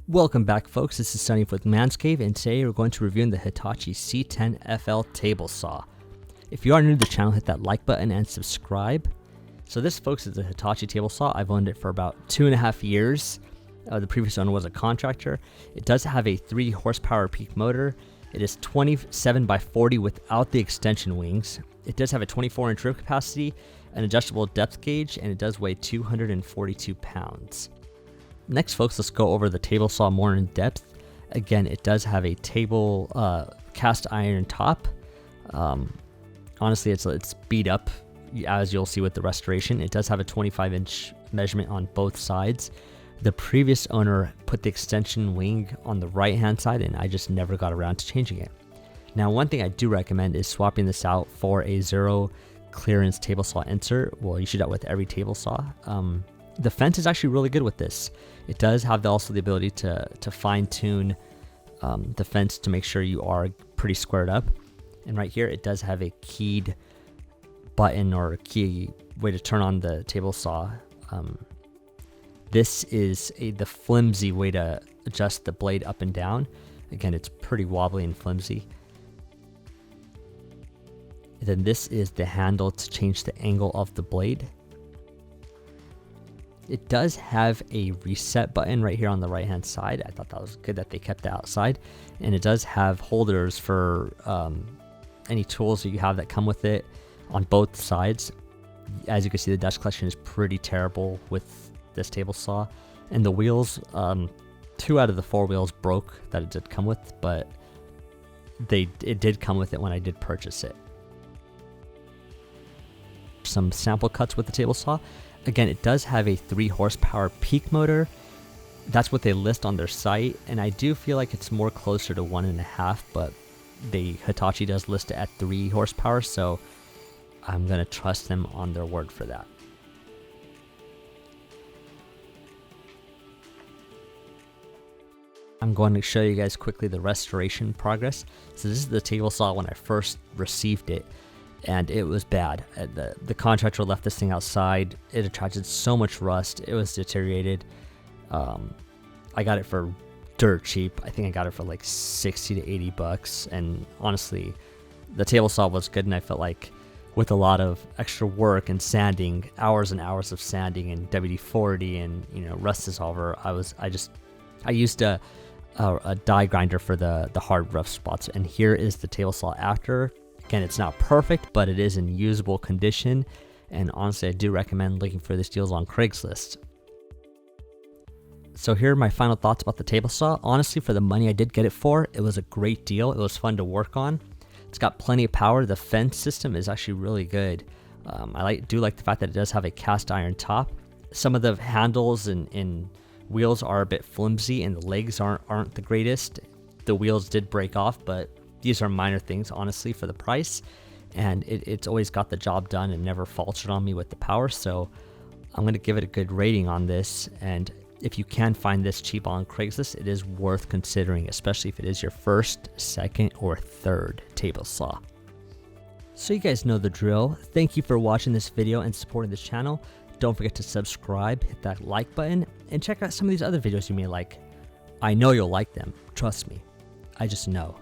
Welcome back, folks. This is Sunny with Manscaped, and today we're going to review the Hitachi C10FL Table Saw. If you are new to the channel, hit that like button and subscribe. So this, folks, is a Hitachi table saw. I've owned it for about 2.5 years. The previous owner was a contractor. It does have a 3 horsepower peak motor. It is 27 by 40 without the extension wings. It does have a 24-inch rib capacity, an adjustable depth gauge, and it does weigh 242 pounds. Next, folks, let's go over the table saw more in depth. Again, it does have a table cast iron top. Honestly, it's beat up, as you'll see with the restoration. It does have a 25-inch measurement on both sides. The previous owner put the extension wing on the right-hand side, and I just never got around to changing it. Now, one thing I do recommend is swapping this out for a zero clearance table saw insert. Well, you should do that with every table saw. The fence is actually really good with this. It does have also the ability to fine-tune the fence to make sure you are pretty squared up. And right here, it does have a keyed button or key way to turn on the table saw. This is the flimsy way to adjust the blade up and down. Again, it's pretty wobbly and flimsy. And then this is the handle to change the angle of the blade. It does have a reset button right here on the right hand side. I thought that was good that they kept that outside. And it does have holders for any tools that you have that come with it on both sides. As you can see, the dust collection is pretty terrible with this table saw. And the wheels, 2 out of the 4 wheels broke that it did come with, but it did come with it when I did purchase it. Some sample cuts with the table saw. Again, it does have a 3 horsepower peak motor. That's what they list on their site, and I do feel like it's more closer to 1.5, but Hitachi does list it at 3 horsepower, so I'm gonna trust them on their word for that. I'm going to show you guys quickly the restoration progress. So this is the table saw when I first received it, and it was bad. The contractor left this thing outside. It attracted so much rust. It was deteriorated. I got it for dirt cheap. I think I got it for like 60 to 80 bucks. And honestly, the table saw was good, and I felt like with a lot of extra work and sanding, hours and hours of sanding and WD-40 and rust dissolver, I used a die grinder for the hard rough spots. And here is the table saw after. Again, it's not perfect, but it is in usable condition, and honestly, I do recommend looking for these deals on Craigslist. So here are my final thoughts about the table saw. Honestly, for the money I did get it for, it was a great deal. It was fun to work on. It's got plenty of power. The fence system is actually really good. I do like the fact that it does have a cast iron top. Some of the handles and wheels are a bit flimsy, and the legs aren't the greatest. The wheels did break off, but these are minor things, honestly, for the price, and it's always got the job done and never faltered on me with the power, so I'm going to give it a good rating on this. And if you can find this cheap on Craigslist, it is worth considering, especially if it is your first, second, or third table saw. So you guys know the drill. Thank you for watching this video and supporting this channel. Don't forget to subscribe, hit that like button, and check out some of these other videos you may like. I know you'll like them, trust me. I just know.